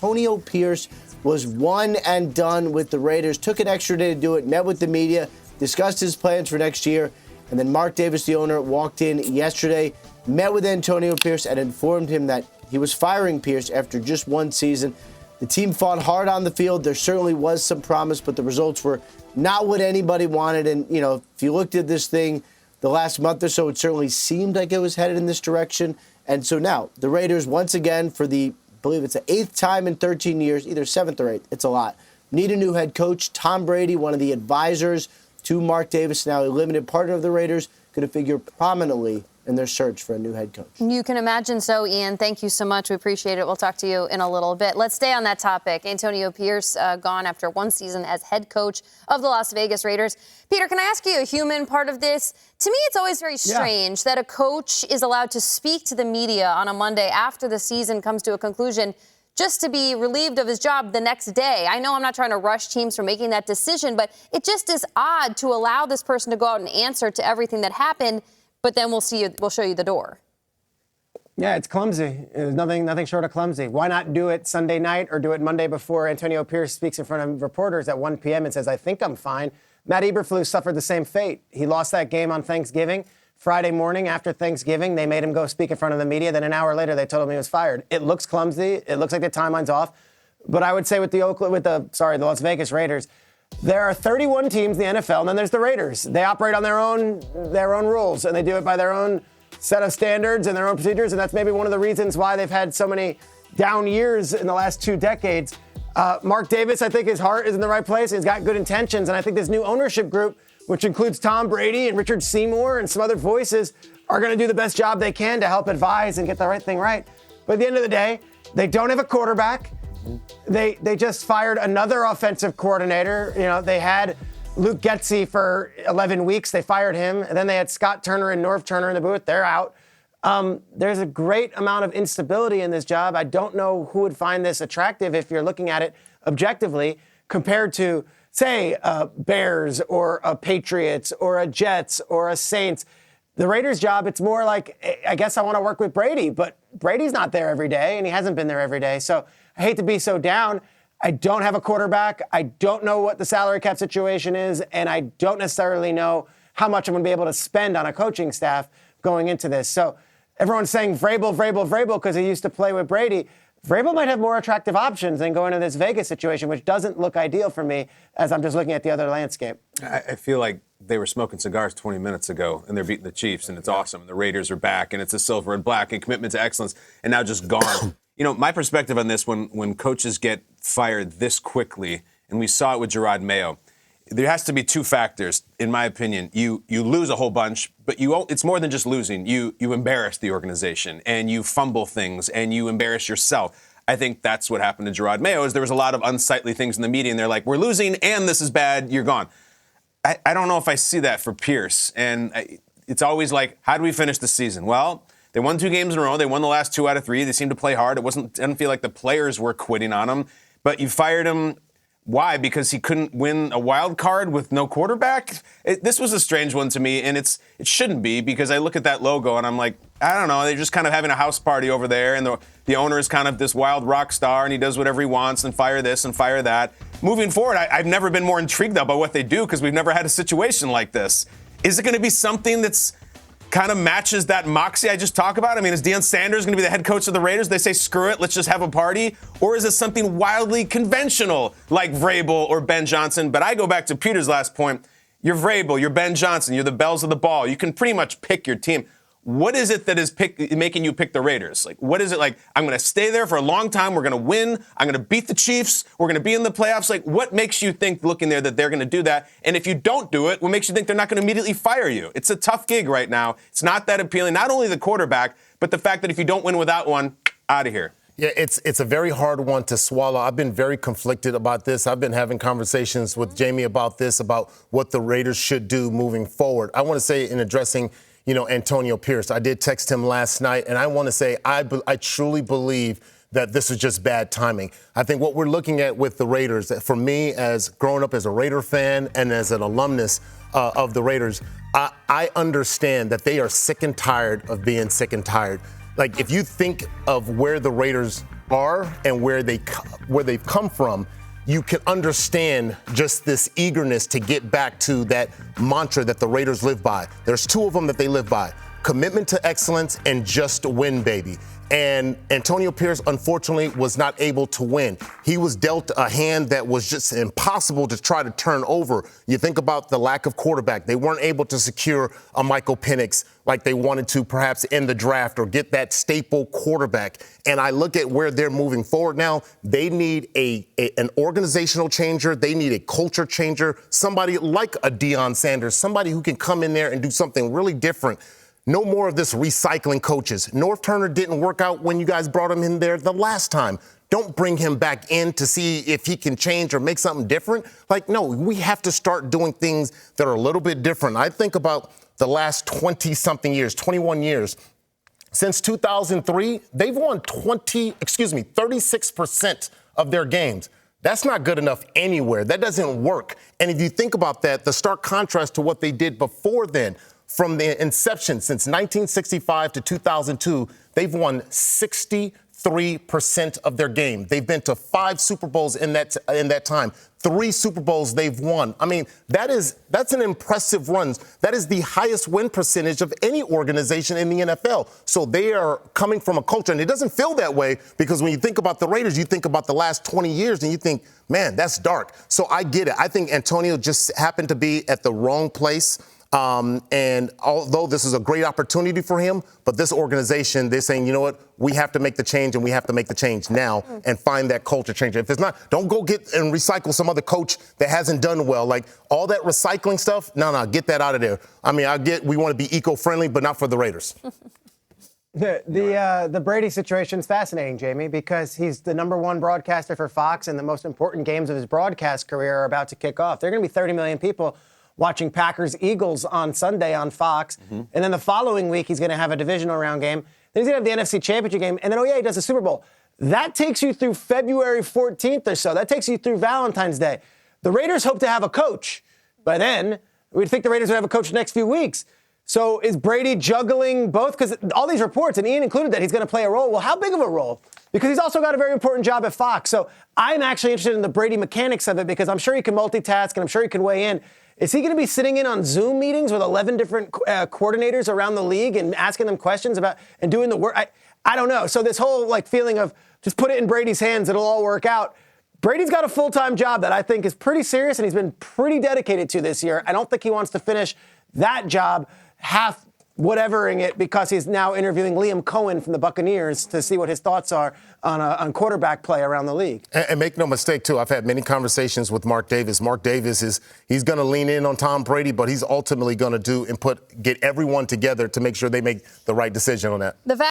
Antonio Pierce was one and done with the Raiders. Took an extra day to do it, met with the media, discussed his plans for next year. And then Mark Davis, the owner, walked in yesterday, met with Antonio Pierce, and informed him that he was firing Pierce after just one season. The team fought hard on the field. There certainly was some promise, but the results were not what anybody wanted. And, if you looked at this thing the last month or so, it certainly seemed like it was headed in this direction. And so now the Raiders, once again, for I believe it's the 8th time in 13 years, either 7th or 8th, it's a lot, need a new head coach. Tom Brady, one of the advisors to Mark Davis, now a limited partner of the Raiders, going to figure prominently in their search for a new head coach. You can imagine so, Ian. Thank you so much. We appreciate it. We'll talk to you in a little bit. Let's stay on that topic. Antonio Pierce gone after one season as head coach of the Las Vegas Raiders. Peter, can I ask you a human part of this? To me, it's always very strange that a coach is allowed to speak to the media on a Monday after the season comes to a conclusion just to be relieved of his job the next day. I know I'm not trying to rush teams from making that decision, but it just is odd to allow this person to go out and answer to everything that happened, but then we'll show you the door. Yeah, it's clumsy. It's nothing short of clumsy. Why not do it Sunday night or do it Monday before Antonio Pierce speaks in front of reporters at 1 p.m. and says, I think I'm fine. Matt Eberflus suffered the same fate. He lost that game on Thanksgiving. Friday morning after Thanksgiving, they made him go speak in front of the media. Then an hour later, they told him he was fired. It looks clumsy. It looks like the timeline's off. But I would say with the Las Vegas Raiders, there are 31 teams in the NFL, and then there's the Raiders. They operate on their own rules, and they do it by their own set of standards and their own procedures, and that's maybe one of the reasons why they've had so many down years in the last 2 decades. Mark Davis, I think his heart is in the right place. He's got good intentions, and I think this new ownership group, which includes Tom Brady and Richard Seymour and some other voices, are going to do the best job they can to help advise and get the right thing right. But at the end of the day, they don't have a quarterback. They just fired another offensive coordinator. They had Luke Getsy for 11 weeks. They fired him. And then they had Scott Turner and Norv Turner in the booth. They're out. There's a great amount of instability in this job. I don't know who would find this attractive if you're looking at it objectively compared to, say, Bears or a Patriots or a Jets or a Saints. The Raiders' job, it's more like, I guess I want to work with Brady, but Brady's not there every day, and he hasn't been there every day. So I hate to be so down. I don't have a quarterback. I don't know what the salary cap situation is, and I don't necessarily know how much I'm going to be able to spend on a coaching staff going into this. So everyone's saying Vrabel because he used to play with Brady. Vrabel might have more attractive options than going to this Vegas situation, which doesn't look ideal for me as I'm just looking at the other landscape. I feel like they were smoking cigars 20 minutes ago, and they're beating the Chiefs, and it's awesome. And the Raiders are back, and it's a silver and black and commitment to excellence, and now just gone. My perspective on this, when coaches get fired this quickly, and we saw it with Gerard Mayo, there has to be 2 factors, in my opinion. You lose a whole bunch, but it's more than just losing. You embarrass the organization, and you fumble things, and you embarrass yourself. I think that's what happened to Gerard Mayo, is there was a lot of unsightly things in the media, and they're like, we're losing, and this is bad, you're gone. I don't know if I see that for Pierce, and it's always like, how do we finish the season? Well, they won 2 games in a row. They won the last 2 out of 3. They seemed to play hard. It didn't feel like the players were quitting on him, but you fired him. Why? Because he couldn't win a wild card with no quarterback? This was a strange one to me, and it shouldn't be, because I look at that logo and I'm like, I don't know, they're just kind of having a house party over there, and the owner is kind of this wild rock star, and he does whatever he wants, and fire this and fire that. Moving forward, I've never been more intrigued about what they do, because we've never had a situation like this. Is it going to be something that's kind of matches that moxie I just talked about? I mean, is Deion Sanders going to be the head coach of the Raiders? They say, screw it, let's just have a party? Or is it something wildly conventional like Vrabel or Ben Johnson? But I go back to Peter's last point. You're Vrabel, you're Ben Johnson, you're the bells of the ball. You can pretty much pick your team. What is it that is making you pick the Raiders? Like, what is it like? I'm going to stay there for a long time. We're going to win. I'm going to beat the Chiefs. We're going to be in the playoffs. Like, what makes you think, looking there, that they're going to do that? And if you don't do it, what makes you think they're not going to immediately fire you? It's a tough gig right now. It's not that appealing. Not only the quarterback, but the fact that if you don't win without one, out of here. Yeah, it's a very hard one to swallow. I've been very conflicted about this. I've been having conversations with Jamie about this, about what the Raiders should do moving forward. I want to say, in addressing Antonio Pierce, I did text him last night, and I want to say I truly believe that this is just bad timing. I think what we're looking at with the Raiders, for me, as growing up as a Raider fan and as an alumnus of the Raiders, I understand that they are sick and tired of being sick and tired. Like, if you think of where the Raiders are and where they've come from, you can understand just this eagerness to get back to that mantra that the Raiders live by. There's two of them that they live by: commitment to excellence and just win, baby. And Antonio Pierce, unfortunately, was not able to win. He was dealt a hand that was just impossible to try to turn over. You think about the lack of quarterback. They weren't able to secure a Michael Penix like they wanted to perhaps in the draft or get that staple quarterback. And I look at where they're moving forward now. They need an organizational changer. They need a culture changer, somebody like a Deion Sanders, somebody who can come in there and do something really different. No more of this recycling coaches. North Turner didn't work out when you guys brought him in there the last time. Don't bring him back in to see if he can change or make something different. Like, no, we have to start doing things that are a little bit different. I think about the last 20-something years, 21 years. Since 2003, they've won 36% of their games. That's not good enough anywhere. That doesn't work. And if you think about that, the stark contrast to what they did before then, from the inception since 1965 to 2002, they've won 63% of their game. They've been to 5 Super Bowls in that time. 3 Super Bowls they've won. I mean, that's an impressive run. That is the highest win percentage of any organization in the NFL. So they are coming from a culture, and it doesn't feel that way because when you think about the Raiders, you think about the last 20 years and you think, man, that's dark. So I get it. I think Antonio just happened to be at the wrong place. And although this is a great opportunity for him, but this organization, they're saying, you know what, we have to make the change, and we have to make the change now and find that culture change. If it's not, don't go get and recycle some other coach that hasn't done well. Like all that recycling stuff, no, get that out of there. I mean, we want to be eco-friendly, but not for the Raiders. The Brady situation is fascinating, Jamie, because he's the #1 broadcaster for Fox, and the most important games of his broadcast career are about to kick off. There are going to be 30 million people watching Packers-Eagles on Sunday on Fox. And then the following week, he's going to have a divisional round game. Then he's going to have the NFC Championship game. And then, he does the Super Bowl. That takes you through February 14th or so. That takes you through Valentine's Day. The Raiders hope to have a coach. By then, we'd think the Raiders would have a coach the next few weeks. So is Brady juggling both? Because all these reports, and Ian included, that he's going to play a role. Well, how big of a role? Because he's also got a very important job at Fox. So I'm actually interested in the Brady mechanics of it because I'm sure he can multitask and I'm sure he can weigh in. Is he going to be sitting in on Zoom meetings with 11 different coordinators around the league and asking them questions about and doing the work? I don't know. So this whole feeling of just put it in Brady's hands, it'll all work out. Brady's got a full-time job that I think is pretty serious and he's been pretty dedicated to this year. I don't think he wants to finish that job half whatevering it because he's now interviewing Liam Cohen from the Buccaneers to see what his thoughts are on quarterback play around the league. And make no mistake, too, I've had many conversations with Mark Davis. Mark Davis he's going to lean in on Tom Brady, but he's ultimately going to get everyone together to make sure they make the right decision on that.